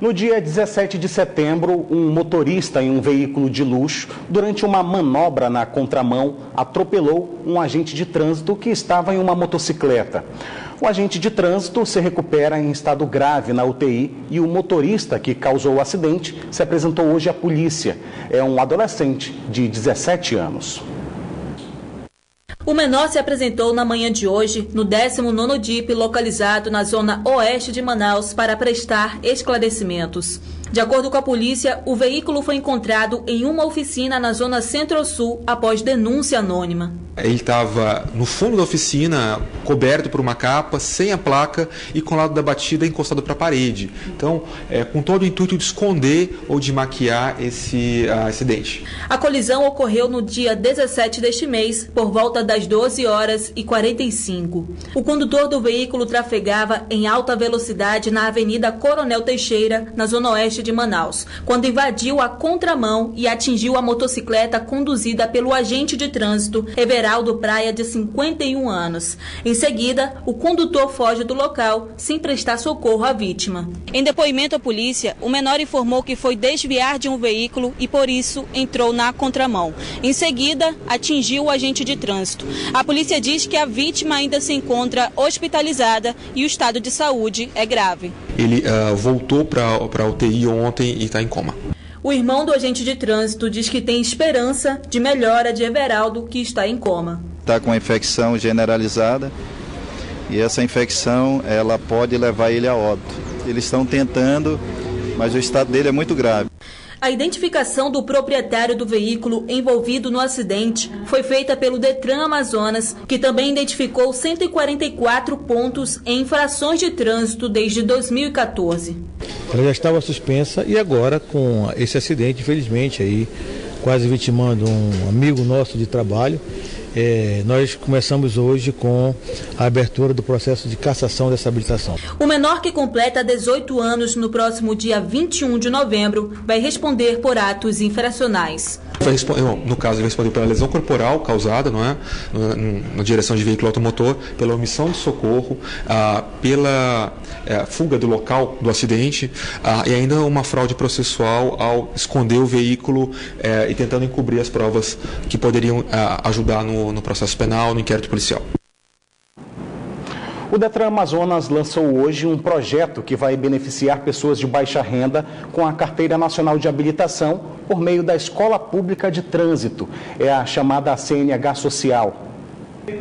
No dia 17 de setembro, um motorista em um veículo de luxo, durante uma manobra na contramão, atropelou um agente de trânsito que estava em uma motocicleta. O agente de trânsito se recupera em estado grave na UTI e o motorista que causou o acidente se apresentou hoje à polícia. É um adolescente de 17 anos. O menor se apresentou na manhã de hoje no 19º DIP, localizado na zona oeste de Manaus, para prestar esclarecimentos. De acordo com a polícia, o veículo foi encontrado em uma oficina na zona centro-sul após denúncia anônima. Ele estava no fundo da oficina, coberto por uma capa, sem a placa e com o lado da batida encostado para a parede. Então, com todo o intuito de esconder ou de maquiar esse acidente. A colisão ocorreu no dia 17 deste mês, por volta das 12h45. O condutor do veículo trafegava em alta velocidade na Avenida Coronel Teixeira, na zona oeste de Manaus, quando invadiu a contramão e atingiu a motocicleta conduzida pelo agente de trânsito Everaldo Praia, de 51 anos. Em seguida, o condutor foge do local sem prestar socorro à vítima. Em depoimento à polícia, o menor informou que foi desviar de um veículo e, por isso, entrou na contramão. Em seguida, atingiu o agente de trânsito. A polícia diz que a vítima ainda se encontra hospitalizada e o estado de saúde é grave. Ele voltou para a UTI ontem e está em coma. O irmão do agente de trânsito diz que tem esperança de melhora de Everaldo, que está em coma. Está com uma infecção generalizada e essa infecção ela pode levar ele a óbito. Eles estão tentando, mas o estado dele é muito grave. A identificação do proprietário do veículo envolvido no acidente foi feita pelo Detran Amazonas, que também identificou 144 pontos em infrações de trânsito desde 2014. Ela já estava suspensa e agora, com esse acidente, infelizmente, aí, quase vitimando um amigo nosso de trabalho, nós começamos hoje com a abertura do processo de cassação dessa habilitação. O menor, que completa 18 anos no próximo dia 21 de novembro, vai responder por atos infracionais. No caso, ele vai responder pela lesão corporal causada, não é? Na direção de veículo automotor, pela omissão de socorro, pela fuga do local do acidente e ainda uma fraude processual ao esconder o veículo e tentando encobrir as provas que poderiam ajudar no processo penal, no inquérito policial. O Detran Amazonas lançou hoje um projeto que vai beneficiar pessoas de baixa renda com a Carteira Nacional de Habilitação por meio da Escola Pública de Trânsito. É a chamada CNH Social.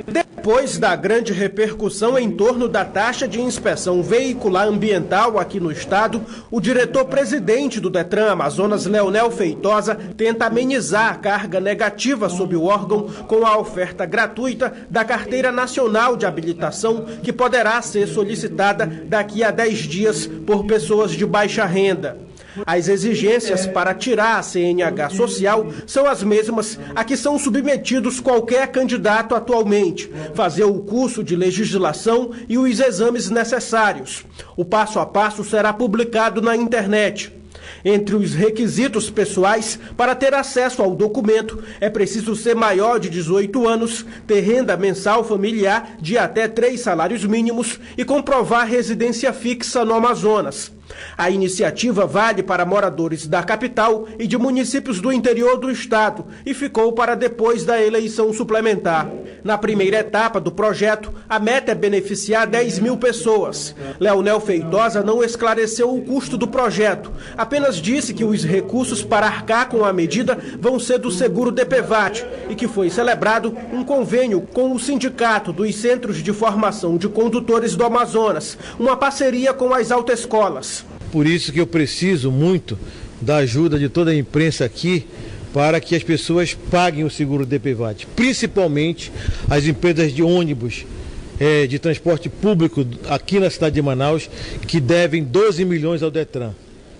Depois da grande repercussão em torno da taxa de inspeção veicular ambiental aqui no estado, o diretor-presidente do Detran Amazonas, Leonel Feitosa, tenta amenizar a carga negativa sobre o órgão com a oferta gratuita da Carteira Nacional de Habilitação, que poderá ser solicitada daqui a 10 dias por pessoas de baixa renda. As exigências para tirar a CNH social são as mesmas a que são submetidos qualquer candidato atualmente: fazer o curso de legislação e os exames necessários. O passo a passo será publicado na internet. Entre os requisitos pessoais para ter acesso ao documento, é preciso ser maior de 18 anos, ter renda mensal familiar de até 3 salários mínimos e comprovar residência fixa no Amazonas. A iniciativa vale para moradores da capital e de municípios do interior do estado e ficou para depois da eleição suplementar. Na primeira etapa do projeto, a meta é beneficiar 10 mil pessoas. Leonel Feitosa não esclareceu o custo do projeto, apenas disse que os recursos para arcar com a medida vão ser do seguro DPVAT e que foi celebrado um convênio com o Sindicato dos Centros de Formação de Condutores do Amazonas, uma parceria com as autoescolas. Por isso que eu preciso muito da ajuda de toda a imprensa aqui para que as pessoas paguem o seguro DPVAT, principalmente as empresas de ônibus, de transporte público aqui na cidade de Manaus, que devem 12 milhões ao Detran.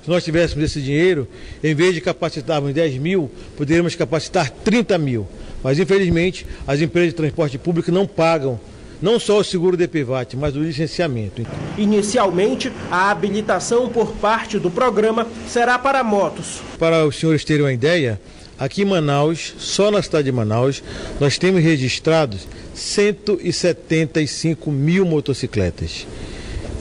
Se nós tivéssemos esse dinheiro, em vez de capacitarmos 10 mil, poderíamos capacitar 30 mil. Mas, infelizmente, as empresas de transporte público não pagam não só o seguro DPVAT, mas o licenciamento. Inicialmente, a habilitação por parte do programa será para motos. Para os senhores terem uma ideia, aqui em Manaus, só na cidade de Manaus, nós temos registrados 175 mil motocicletas.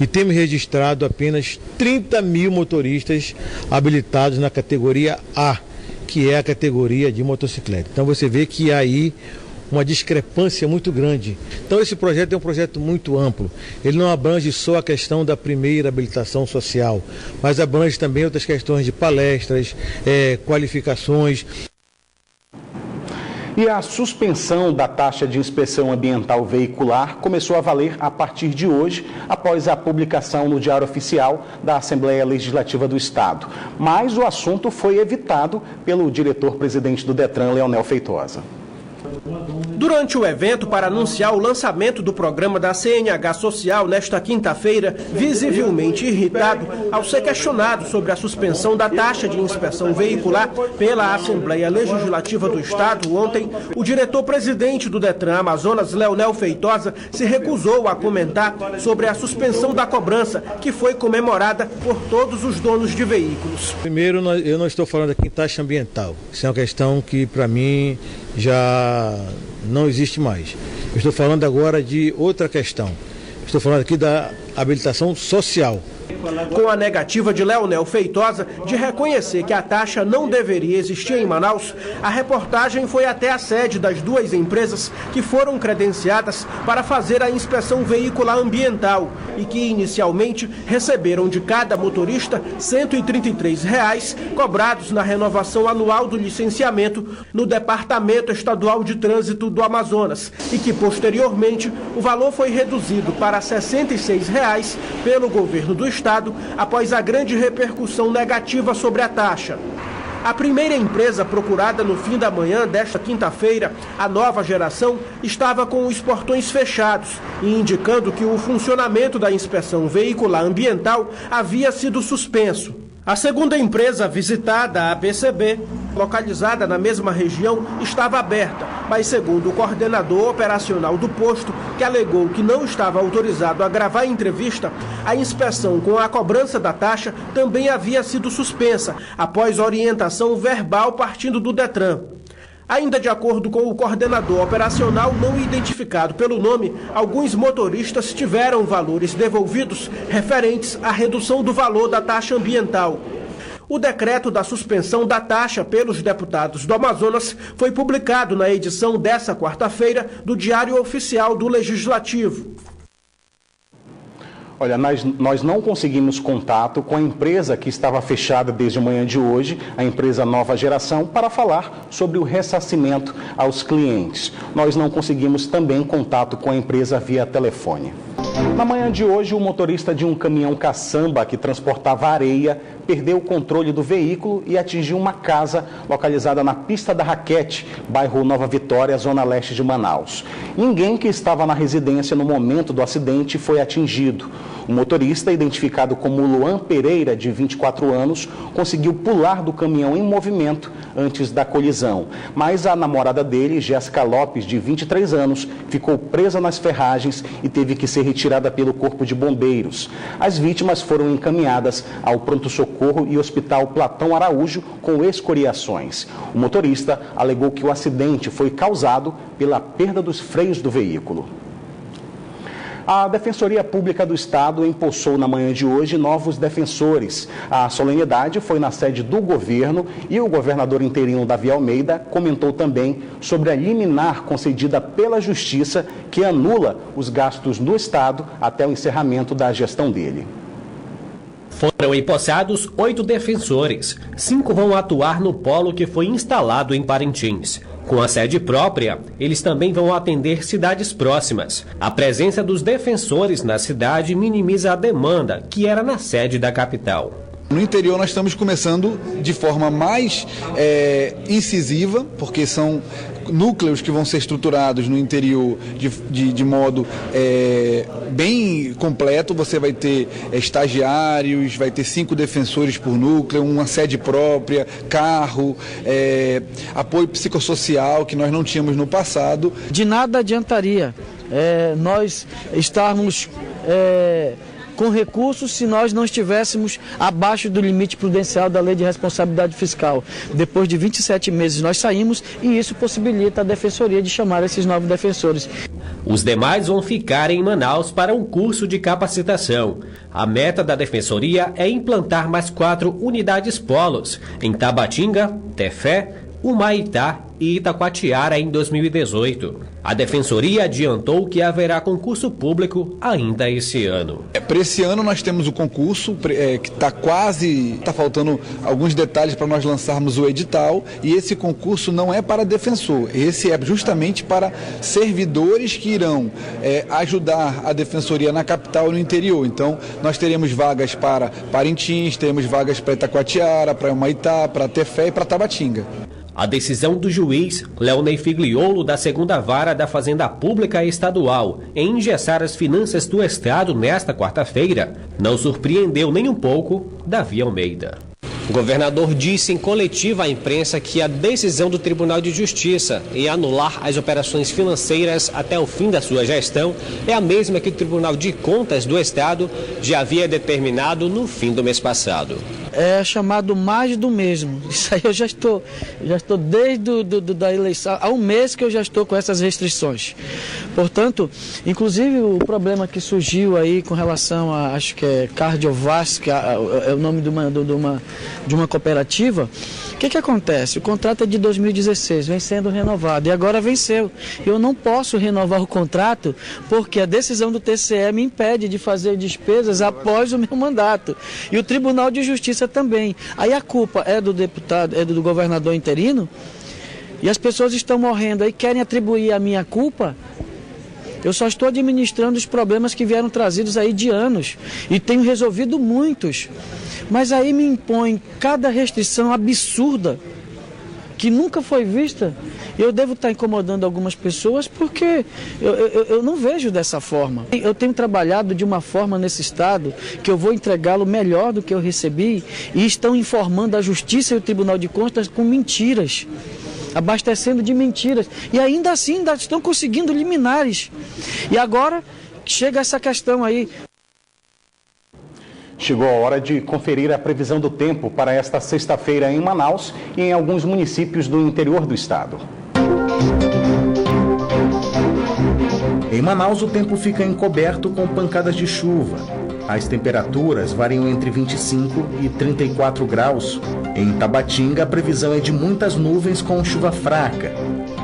e temos registrado apenas 30 mil motoristas habilitados na categoria A, que é a categoria de motocicleta. Então você vê que há aí uma discrepância muito grande. Então esse projeto é um projeto muito amplo. Ele não abrange só a questão da primeira habilitação social, mas abrange também outras questões de palestras, qualificações. E a suspensão da taxa de inspeção ambiental veicular começou a valer a partir de hoje, após a publicação no Diário Oficial da Assembleia Legislativa do Estado. Mas o assunto foi evitado pelo diretor-presidente do Detran, Leonel Feitosa. Durante o evento para anunciar o lançamento do programa da CNH Social nesta quinta-feira, visivelmente irritado ao ser questionado sobre a suspensão da taxa de inspeção veicular pela Assembleia Legislativa do Estado, ontem, o diretor-presidente do Detran Amazonas, Leonel Feitosa, se recusou a comentar sobre a suspensão da cobrança, que foi comemorada por todos os donos de veículos. Primeiro, eu não estou falando aqui em taxa ambiental. Isso é uma questão que, para mim, já não existe mais. Eu estou falando agora de outra questão. Estou falando aqui da habilitação social. Com a negativa de Leonel Feitosa de reconhecer que a taxa não deveria existir em Manaus, a reportagem foi até a sede das duas empresas que foram credenciadas para fazer a inspeção veicular ambiental e que inicialmente receberam de cada motorista R$ 133 cobrados na renovação anual do licenciamento no Departamento Estadual de Trânsito do Amazonas e que posteriormente o valor foi reduzido para R$ 66 pelo governo do Estado após a grande repercussão negativa sobre a taxa. A primeira empresa procurada no fim da manhã desta quinta-feira, a Nova Geração, estava com os portões fechados e indicando que o funcionamento da inspeção veicular ambiental havia sido suspenso. A segunda empresa visitada, a ABCB, localizada na mesma região, estava aberta, mas segundo o coordenador operacional do posto, que alegou que não estava autorizado a gravar a entrevista, a inspeção com a cobrança da taxa também havia sido suspensa, após orientação verbal partindo do Detran. Ainda de acordo com o coordenador operacional não identificado pelo nome, alguns motoristas tiveram valores devolvidos referentes à redução do valor da taxa ambiental. O decreto da suspensão da taxa pelos deputados do Amazonas foi publicado na edição dessa quarta-feira do Diário Oficial do Legislativo. Olha, nós não conseguimos contato com a empresa que estava fechada desde a manhã de hoje, a empresa Nova Geração, para falar sobre o ressarcimento aos clientes. Nós não conseguimos também contato com a empresa via telefone. Na manhã de hoje, o motorista de um caminhão caçamba que transportava areia perdeu o controle do veículo e atingiu uma casa localizada na pista da Raquete, bairro Nova Vitória, zona leste de Manaus. Ninguém que estava na residência no momento do acidente foi atingido. O motorista, identificado como Luan Pereira, de 24 anos, conseguiu pular do caminhão em movimento antes da colisão. Mas a namorada dele, Jéssica Lopes, de 23 anos, ficou presa nas ferragens e teve que ser retirada pelo Corpo de Bombeiros. As vítimas foram encaminhadas ao pronto-socorro e Hospital Platão Araújo com escoriações. O motorista alegou que o acidente foi causado pela perda dos freios do veículo. A Defensoria Pública do Estado empossou na manhã de hoje novos defensores. A solenidade foi na sede do governo e o governador interino Davi Almeida comentou também sobre a liminar concedida pela Justiça que anula os gastos no Estado até o encerramento da gestão dele. Foram empossados 8 defensores. 5 vão atuar no polo que foi instalado em Parintins. Com a sede própria, eles também vão atender cidades próximas. A presença dos defensores na cidade minimiza a demanda, que era na sede da capital. No interior nós estamos começando de forma mais incisiva, porque são núcleos que vão ser estruturados no interior de modo bem completo. Você vai ter estagiários, vai ter 5 defensores por núcleo, uma sede própria, carro, apoio psicossocial que nós não tínhamos no passado. De nada adiantaria nós estarmos com recursos se nós não estivéssemos abaixo do limite prudencial da Lei de Responsabilidade Fiscal. Depois de 27 meses nós saímos e isso possibilita a Defensoria de chamar esses novos defensores. Os demais vão ficar em Manaus para um curso de capacitação. A meta da Defensoria é implantar mais 4 unidades polos em Tabatinga, Tefé, Humaitá e Itacoatiara em 2018. A Defensoria adiantou que haverá concurso público ainda esse ano. Para esse ano nós temos o concurso que está faltando alguns detalhes para nós lançarmos o edital, e esse concurso não é para defensor, esse é justamente para servidores que irão ajudar a Defensoria na capital e no interior. Então nós teremos vagas para Parintins, teremos vagas para Itacoatiara, para Humaitá, para Tefé e para Tabatinga. A decisão do juiz Leonei Figliolo da 2ª Vara da Fazenda Pública Estadual em engessar as finanças do Estado nesta quarta-feira não surpreendeu nem um pouco Davi Almeida. O governador disse em coletiva à imprensa que a decisão do Tribunal de Justiça em anular as operações financeiras até o fim da sua gestão é a mesma que o Tribunal de Contas do Estado já havia determinado no fim do mês passado. É chamado mais do mesmo. Isso aí eu já estou desde da eleição, há um mês que eu já estou com essas restrições. Portanto, inclusive o problema que surgiu aí com relação a, acho que é Cardiovascular, é o nome de uma cooperativa. O que acontece? O contrato é de 2016, vem sendo renovado e agora venceu. Eu não posso renovar o contrato porque a decisão do TCE me impede de fazer despesas após o meu mandato. E o Tribunal de Justiça também. Aí a culpa é do deputado, é do governador interino, e as pessoas estão morrendo aí, querem atribuir a minha culpa. Eu só estou administrando os problemas que vieram trazidos aí de anos e tenho resolvido muitos. Mas aí me impõe cada restrição absurda que nunca foi vista. Eu devo estar incomodando algumas pessoas porque eu não vejo dessa forma. Eu tenho trabalhado de uma forma nesse estado que eu vou entregá-lo melhor do que eu recebi, e estão informando a Justiça e o Tribunal de Contas com mentiras, abastecendo de mentiras. E ainda assim ainda estão conseguindo liminares. E agora chega essa questão aí. Chegou a hora de conferir a previsão do tempo para esta sexta-feira em Manaus e em alguns municípios do interior do estado. Em Manaus, o tempo fica encoberto com pancadas de chuva. As temperaturas variam entre 25 e 34 graus. Em Tabatinga, a previsão é de muitas nuvens com chuva fraca,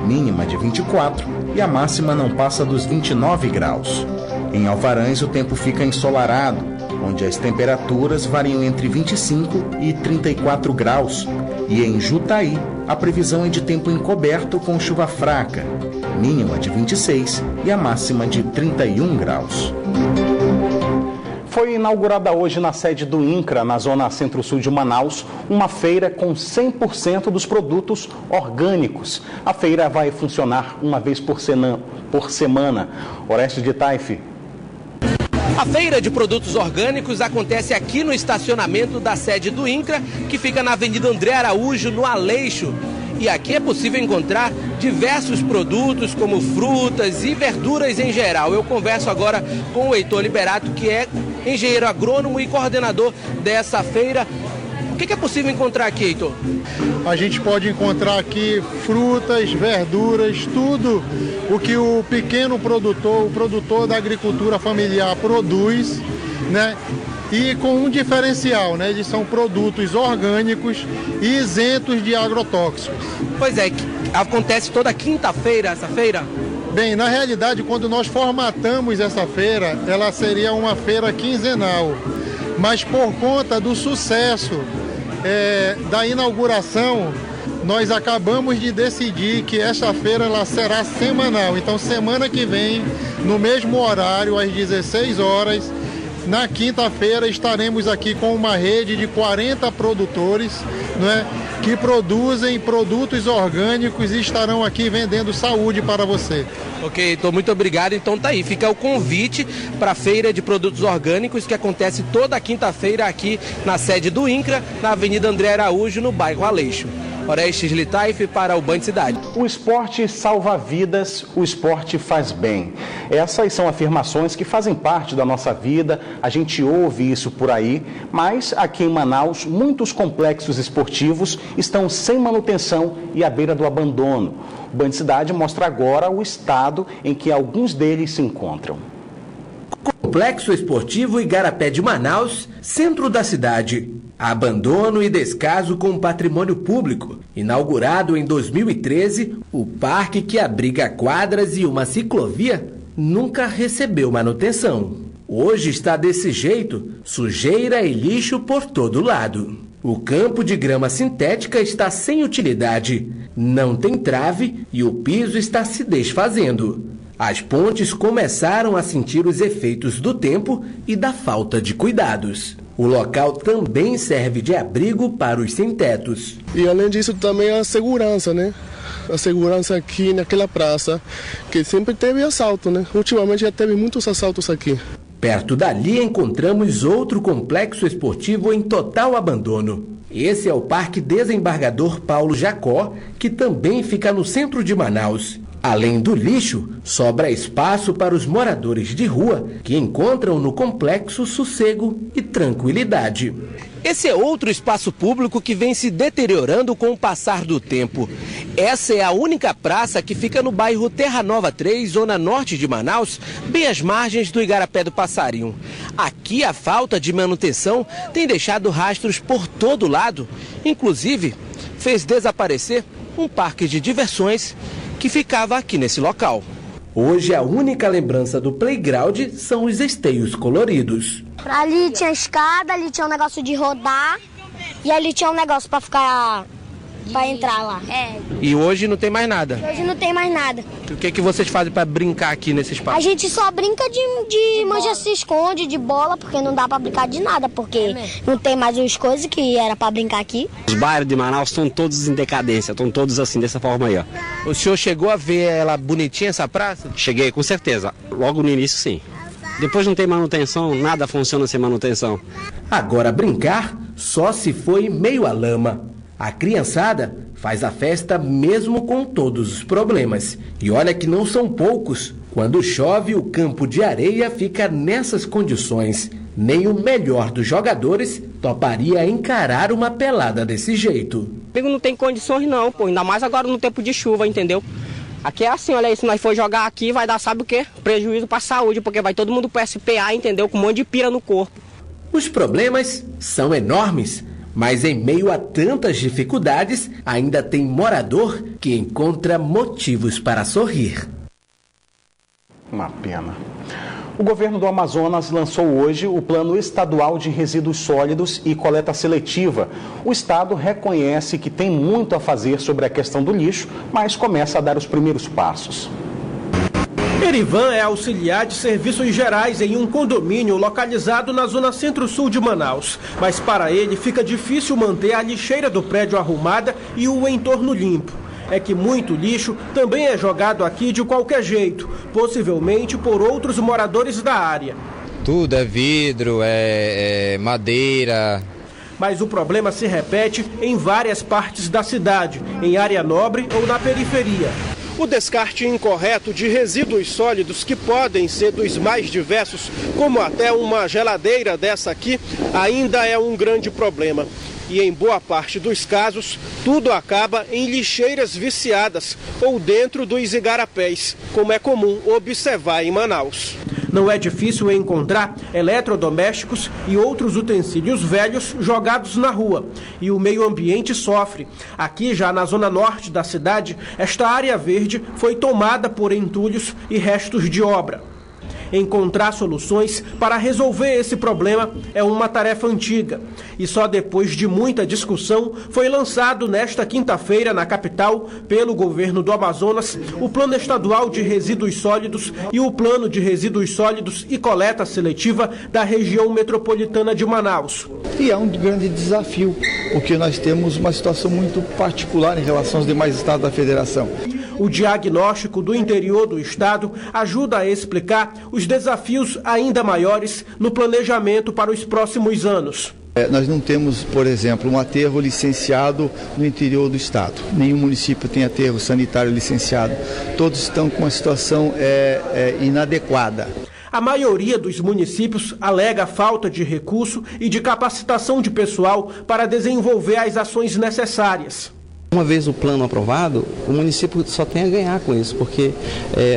mínima de 24 e a máxima não passa dos 29 graus. Em Alvarães, o tempo fica ensolarado, onde as temperaturas variam entre 25 e 34 graus. E em Jutaí, a previsão é de tempo encoberto com chuva fraca, mínima de 26 e a máxima de 31 graus. Foi inaugurada hoje na sede do INCRA, na zona centro-sul de Manaus, uma feira com 100% dos produtos orgânicos. A feira vai funcionar uma vez por semana. Orestes de Taife. A feira de produtos orgânicos acontece aqui no estacionamento da sede do INCRA, que fica na Avenida André Araújo, no Aleixo. E aqui é possível encontrar diversos produtos, como frutas e verduras em geral. Eu converso agora com o Heitor Liberato, que é engenheiro agrônomo e coordenador dessa feira. O que é possível encontrar aqui, Heitor? A gente pode encontrar aqui frutas, verduras, tudo o que o pequeno produtor, o produtor da agricultura familiar produz, né? E com um diferencial, né? Eles são produtos orgânicos e isentos de agrotóxicos. Pois é, acontece toda quinta-feira essa feira? Bem, na realidade, quando nós formatamos essa feira, ela seria uma feira quinzenal. Mas por conta do sucesso da inauguração, nós acabamos de decidir que essa feira ela será semanal. Então, semana que vem, no mesmo horário, às 16 horas, na quinta-feira, estaremos aqui com uma rede de 40 produtores, né, que produzem produtos orgânicos e estarão aqui vendendo saúde para você. Ok, então muito obrigado. Então tá aí, fica o convite para a feira de produtos orgânicos que acontece toda quinta-feira aqui na sede do INCRA, na Avenida André Araújo, no bairro Aleixo. Orestes Litaif para o Band Cidade. O esporte salva vidas, o esporte faz bem. Essas são afirmações que fazem parte da nossa vida, a gente ouve isso por aí, mas aqui em Manaus, muitos complexos esportivos estão sem manutenção e à beira do abandono. O Band Cidade mostra agora o estado em que alguns deles se encontram. Complexo Esportivo Igarapé de Manaus, centro da cidade. Abandono e descaso com o patrimônio público. Inaugurado em 2013, o parque, que abriga quadras e uma ciclovia, nunca recebeu manutenção. Hoje está desse jeito, sujeira e lixo por todo lado. O campo de grama sintética está sem utilidade, não tem trave e o piso está se desfazendo. As pontes começaram a sentir os efeitos do tempo e da falta de cuidados. O local também serve de abrigo para os sem-tetos. E além disso também a segurança, né? A segurança aqui naquela praça, que sempre teve assalto, né? Ultimamente já teve muitos assaltos aqui. Perto dali encontramos outro complexo esportivo em total abandono. Esse é o Parque Desembargador Paulo Jacó, que também fica no centro de Manaus. Além do lixo, sobra espaço para os moradores de rua, que encontram no complexo sossego e tranquilidade. Esse é outro espaço público que vem se deteriorando com o passar do tempo. Essa é a única praça que fica no bairro Terra Nova 3, zona norte de Manaus, bem às margens do Igarapé do Passarinho. Aqui a falta de manutenção tem deixado rastros por todo lado. Inclusive, fez desaparecer um parque de diversões que ficava aqui nesse local. Hoje a única lembrança do playground são os esteios coloridos. Ali tinha escada, ali tinha um negócio de rodar e ali tinha um negócio para ficar, para entrar lá. E hoje não tem mais nada? Hoje não tem mais nada. O que vocês fazem para brincar aqui nesse espaço? A gente só brinca de manja-se-esconde, de bola, porque não dá para brincar de nada, porque não tem mais as coisas que era para brincar aqui. Os bairros de Manaus estão todos em decadência, estão todos assim, dessa forma aí, ó. O senhor chegou a ver ela bonitinha, essa praça? Cheguei, com certeza. Logo no início, sim. Depois não tem manutenção, nada funciona sem manutenção. Agora brincar só se foi meio à lama. A criançada faz a festa mesmo com todos os problemas. E olha que não são poucos. Quando chove, o campo de areia fica nessas condições. Nem o melhor dos jogadores toparia encarar uma pelada desse jeito. Não tem condições não, pô. Ainda mais agora no tempo de chuva, entendeu? Aqui é assim, olha aí, se nós for jogar aqui, vai dar, sabe o quê? Prejuízo para a saúde, porque vai todo mundo para SPA, entendeu? Com um monte de pira no corpo. Os problemas são enormes, mas em meio a tantas dificuldades, ainda tem morador que encontra motivos para sorrir. Uma pena. O governo do Amazonas lançou hoje o Plano Estadual de Resíduos Sólidos e Coleta Seletiva. O estado reconhece que tem muito a fazer sobre a questão do lixo, mas começa a dar os primeiros passos. Erivan é auxiliar de serviços gerais em um condomínio localizado na zona centro-sul de Manaus. Mas para ele fica difícil manter a lixeira do prédio arrumada e o entorno limpo. É que muito lixo também é jogado aqui de qualquer jeito, possivelmente por outros moradores da área. Tudo é vidro, é madeira. Mas o problema se repete em várias partes da cidade, em área nobre ou na periferia. O descarte incorreto de resíduos sólidos, que podem ser dos mais diversos, como até uma geladeira dessa aqui, ainda é um grande problema. E em boa parte dos casos, tudo acaba em lixeiras viciadas ou dentro dos igarapés, como é comum observar em Manaus. Não é difícil encontrar eletrodomésticos e outros utensílios velhos jogados na rua. E o meio ambiente sofre. Aqui, já na zona norte da cidade, esta área verde foi tomada por entulhos e restos de obra. Encontrar soluções para resolver esse problema é uma tarefa antiga. E só depois de muita discussão foi lançado nesta quinta-feira na capital, pelo governo do Amazonas, o Plano Estadual de Resíduos Sólidos e o Plano de Resíduos Sólidos e Coleta Seletiva da região metropolitana de Manaus. E é um grande desafio, porque nós temos uma situação muito particular em relação aos demais estados da federação. O diagnóstico do interior do estado ajuda a explicar os desafios ainda maiores no planejamento para os próximos anos. Nós não temos, por exemplo, um aterro licenciado no interior do estado. Nenhum município tem aterro sanitário licenciado. Todos estão com uma situação inadequada. A maioria dos municípios alega falta de recurso e de capacitação de pessoal para desenvolver as ações necessárias. Uma vez o plano aprovado, o município só tem a ganhar com isso, porque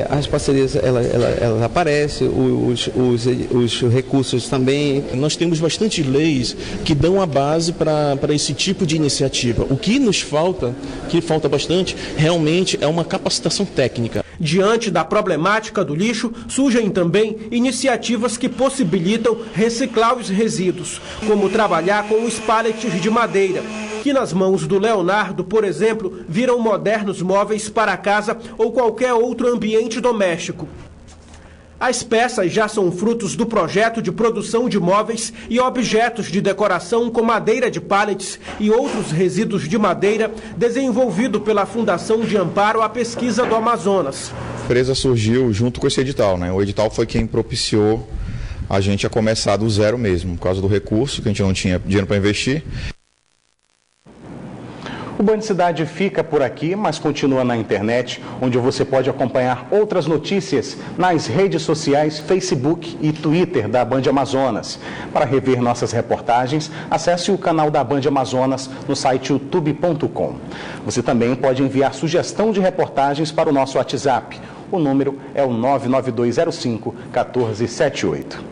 as parcerias elas aparecem, os recursos também. Nós temos bastante leis que dão a base para esse tipo de iniciativa. O que nos falta, que falta bastante, realmente é uma capacitação técnica. Diante da problemática do lixo, surgem também iniciativas que possibilitam reciclar os resíduos, como trabalhar com os pallets de madeira, que nas mãos do Leonardo, por exemplo, viram modernos móveis para casa ou qualquer outro ambiente doméstico. As peças já são frutos do projeto de produção de móveis e objetos de decoração com madeira de pallets e outros resíduos de madeira, desenvolvido pela Fundação de Amparo à Pesquisa do Amazonas. A empresa surgiu junto com esse edital, né? O edital foi quem propiciou a gente a começar do zero mesmo, por causa do recurso, que a gente não tinha dinheiro para investir. O Band Cidade fica por aqui, mas continua na internet, onde você pode acompanhar outras notícias nas redes sociais Facebook e Twitter da Band Amazonas. Para rever nossas reportagens, acesse o canal da Band Amazonas no site youtube.com. Você também pode enviar sugestão de reportagens para o nosso WhatsApp. O número é o 99205-1478.